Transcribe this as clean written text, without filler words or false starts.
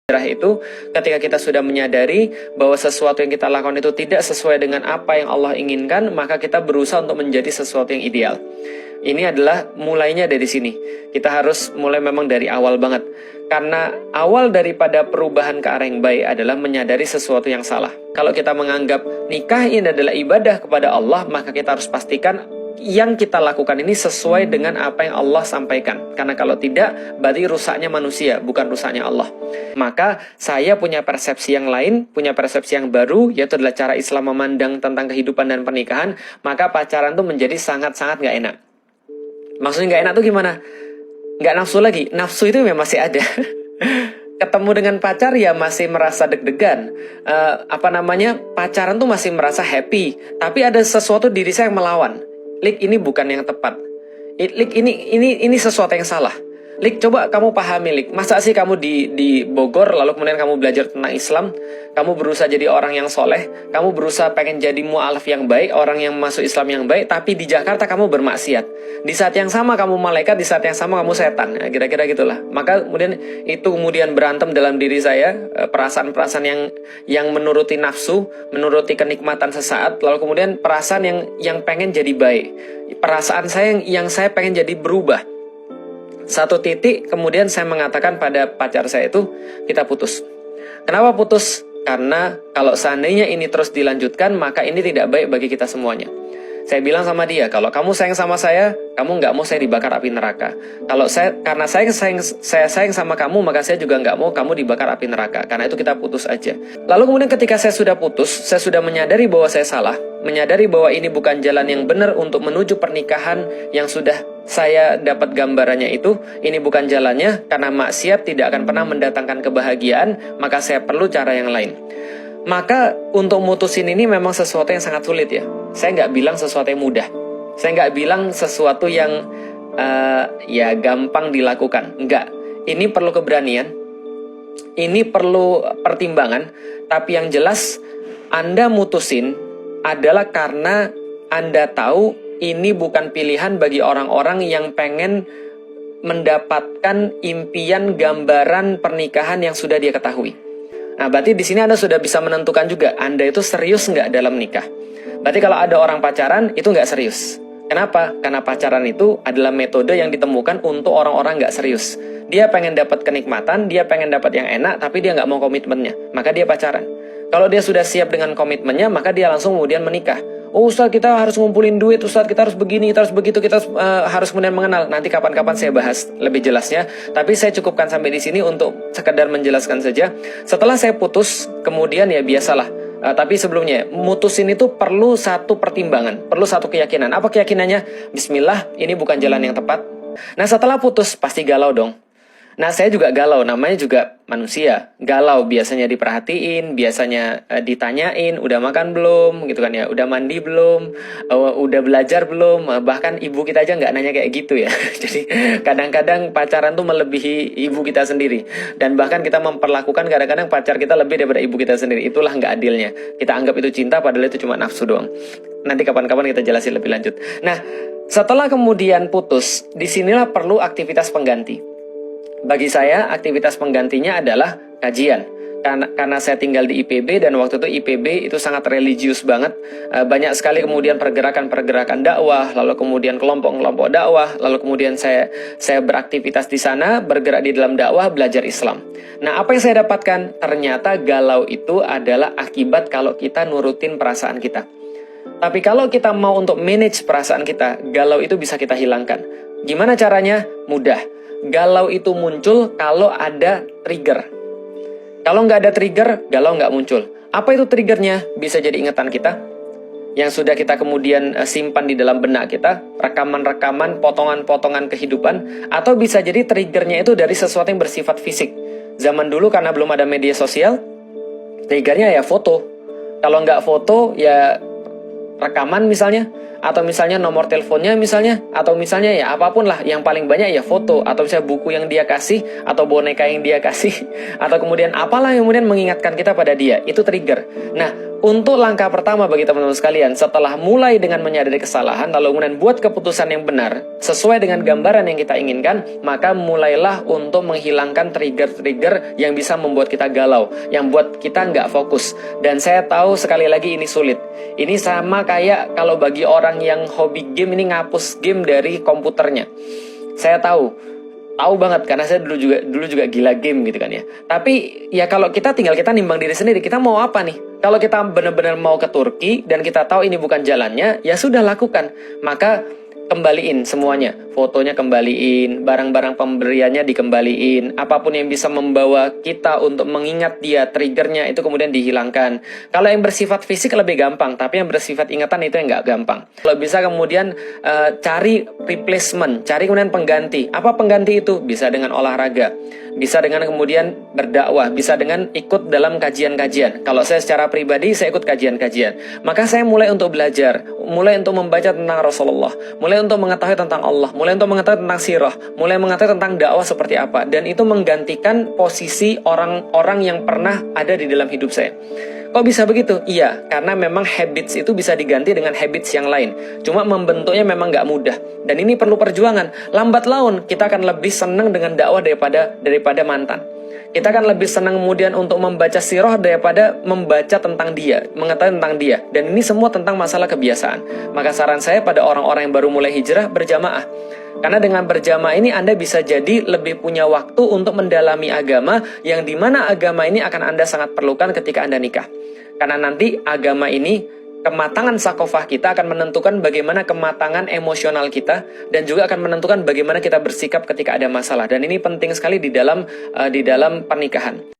Hijrah itu ketika kita sudah menyadari bahwa sesuatu yang kita lakukan itu tidak sesuai dengan apa yang Allah inginkan, maka kita berusaha untuk menjadi sesuatu yang ideal. Ini adalah mulainya dari sini. Kita harus mulai memang dari awal banget. Karena awal daripada perubahan ke arah yang baik adalah menyadari sesuatu yang salah. Kalau kita menganggap nikah ini adalah ibadah kepada Allah, maka kita harus pastikan yang kita lakukan ini sesuai dengan apa yang Allah sampaikan. Karena kalau tidak, berarti rusaknya manusia, bukan rusaknya Allah. Maka saya punya persepsi yang lain, punya persepsi yang baru, yaitu adalah cara Islam memandang tentang kehidupan dan pernikahan. Maka pacaran tuh menjadi sangat-sangat gak enak. Maksudnya gak enak tuh gimana? Gak nafsu lagi, nafsu itu memang masih ada. Ketemu dengan pacar ya masih merasa deg-degan. Pacaran tuh masih merasa happy. Tapi ada sesuatu diri saya yang melawan. Lik, ini bukan yang tepat. Lik, ini sesuatu yang salah. Lik, coba kamu pahami, Lik. Masa sih kamu di Bogor, lalu kemudian kamu belajar tentang Islam, kamu berusaha jadi orang yang soleh, kamu berusaha pengen jadi mu'alaf yang baik, orang yang masuk Islam yang baik, tapi di Jakarta kamu bermaksiat. Di saat yang sama kamu malaikat, di saat yang sama kamu setan. Ya, kira-kira gitulah. Maka kemudian itu kemudian berantem dalam diri saya, perasaan-perasaan yang menuruti nafsu, menuruti kenikmatan sesaat, lalu kemudian perasaan yang pengen jadi baik. Perasaan saya yang saya pengen jadi berubah. Satu titik kemudian saya mengatakan pada pacar saya itu, kita putus. Kenapa putus? Karena kalau seandainya ini terus dilanjutkan, maka ini tidak baik bagi kita semuanya. Saya bilang sama dia, kalau kamu sayang sama saya, kamu nggak mau saya dibakar api neraka. Karena saya sayang sama kamu, maka saya juga nggak mau kamu dibakar api neraka. Karena itu kita putus aja. Lalu kemudian ketika saya sudah putus, saya sudah menyadari bahwa saya salah, menyadari bahwa ini bukan jalan yang benar untuk menuju pernikahan yang sudah saya dapat gambarannya itu, ini bukan jalannya, karena maksiat tidak akan pernah mendatangkan kebahagiaan, maka saya perlu cara yang lain. Maka untuk mutusin ini memang sesuatu yang sangat sulit ya. Saya nggak bilang sesuatu yang mudah. Saya nggak bilang sesuatu yang gampang dilakukan. Enggak. Ini perlu keberanian. Ini perlu pertimbangan. Tapi yang jelas, Anda mutusin adalah karena Anda tahu ini bukan pilihan bagi orang-orang yang pengen mendapatkan impian gambaran pernikahan yang sudah dia ketahui. Nah, berarti di sini Anda sudah bisa menentukan juga Anda itu serius nggak dalam nikah. Berarti kalau ada orang pacaran itu nggak serius. Kenapa? Karena pacaran itu adalah metode yang ditemukan untuk orang-orang nggak serius. Dia pengen dapat kenikmatan, dia pengen dapat yang enak, tapi dia nggak mau komitmennya. Maka dia pacaran. Kalau dia sudah siap dengan komitmennya, maka dia langsung kemudian menikah. Oh Ustaz, kita harus ngumpulin duit, Ustaz, kita harus begini, kita harus begitu, kita harus kemudian mengenal. Nanti kapan-kapan saya bahas lebih jelasnya. Tapi saya cukupkan sampai di sini untuk sekedar menjelaskan saja. Setelah saya putus, kemudian ya biasalah. Tapi sebelumnya, mutusin itu perlu satu pertimbangan, perlu satu keyakinan. Apa keyakinannya? Bismillah, ini bukan jalan yang tepat. Nah setelah putus, pasti galau dong. Nah saya juga galau, namanya juga manusia. Galau biasanya diperhatiin, biasanya ditanyain, udah makan belum, gitu kan ya, udah mandi belum, udah belajar belum, bahkan ibu kita aja nggak nanya kayak gitu ya. Jadi kadang-kadang pacaran tuh melebihi ibu kita sendiri. Dan bahkan kita memperlakukan kadang-kadang pacar kita lebih daripada ibu kita sendiri. Itulah nggak adilnya. Kita anggap itu cinta padahal itu cuma nafsu doang. Nanti kapan-kapan kita jelasin lebih lanjut. Nah setelah kemudian putus, disinilah perlu aktivitas pengganti. Bagi saya, aktivitas penggantinya adalah kajian. Karena saya tinggal di IPB, dan waktu itu IPB itu sangat religius banget. Banyak sekali kemudian pergerakan-pergerakan dakwah, lalu kemudian kelompok-kelompok dakwah, lalu kemudian saya beraktivitas di sana, bergerak di dalam dakwah, belajar Islam. Nah, apa yang saya dapatkan? Ternyata galau itu adalah akibat kalau kita nurutin perasaan kita. Tapi kalau kita mau untuk manage perasaan kita, galau itu bisa kita hilangkan. Gimana caranya? Mudah. Galau itu muncul kalau ada trigger. Kalau nggak ada trigger, galau nggak muncul. Apa itu triggernya? Bisa jadi ingatan kita, yang sudah kita kemudian simpan di dalam benak kita, rekaman-rekaman, potongan-potongan kehidupan, atau bisa jadi triggernya itu dari sesuatu yang bersifat fisik. Zaman dulu karena belum ada media sosial, triggernya ya foto. Kalau nggak foto, ya rekaman misalnya, atau misalnya nomor teleponnya misalnya, atau misalnya ya apapun lah, yang paling banyak ya foto, atau misalnya buku yang dia kasih, atau boneka yang dia kasih, atau kemudian apalah yang kemudian mengingatkan kita pada dia, itu trigger. Nah, untuk langkah pertama bagi teman-teman sekalian, setelah mulai dengan menyadari kesalahan, lalu kemudian buat keputusan yang benar, sesuai dengan gambaran yang kita inginkan, maka mulailah untuk menghilangkan trigger-trigger yang bisa membuat kita galau, yang buat kita nggak fokus. Dan saya tahu sekali lagi ini sulit. Ini sama kayak kalau bagi orang yang hobi game ini ngapus game dari komputernya. Saya tahu banget karena saya dulu juga gila game gitu kan ya. Tapi ya kalau kita nimbang diri sendiri, kita mau apa nih? Kalau kita benar-benar mau ke Turki dan kita tahu ini bukan jalannya, ya sudah lakukan. Maka kembaliin semuanya, fotonya kembaliin, barang-barang pemberiannya dikembaliin, apapun yang bisa membawa kita untuk mengingat dia, triggernya itu kemudian dihilangkan. Kalau yang bersifat fisik lebih gampang, tapi yang bersifat ingatan itu yang nggak gampang. Kalau bisa kemudian cari replacement, cari kemudian pengganti. Apa pengganti itu? Bisa dengan olahraga, bisa dengan kemudian berdakwah, bisa dengan ikut dalam kajian-kajian. Kalau saya secara pribadi, saya ikut kajian-kajian. Maka saya mulai untuk belajar, mulai untuk membaca tentang Rasulullah, mulai untuk mengetahui tentang Allah, mulai untuk mengetahui tentang sirah, mulai mengetahui tentang dakwah seperti apa. Dan itu menggantikan posisi orang-orang yang pernah ada di dalam hidup saya. Kok bisa begitu? Iya, karena memang habits itu bisa diganti dengan habits yang lain. Cuma membentuknya memang nggak mudah. Dan ini perlu perjuangan. Lambat laun, kita akan lebih senang dengan dakwah daripada mantan. Kita akan lebih senang kemudian untuk membaca sirah daripada membaca tentang dia, mengetahui tentang dia. Dan ini semua tentang masalah kebiasaan. Maka saran saya pada orang-orang yang baru mulai hijrah, berjamaah. Karena dengan berjamaah ini Anda bisa jadi lebih punya waktu untuk mendalami agama, yang dimana agama ini akan Anda sangat perlukan ketika Anda nikah. Karena nanti agama ini, kematangan sakofah kita akan menentukan bagaimana kematangan emosional kita, dan juga akan menentukan bagaimana kita bersikap ketika ada masalah. Dan ini penting sekali di dalam pernikahan.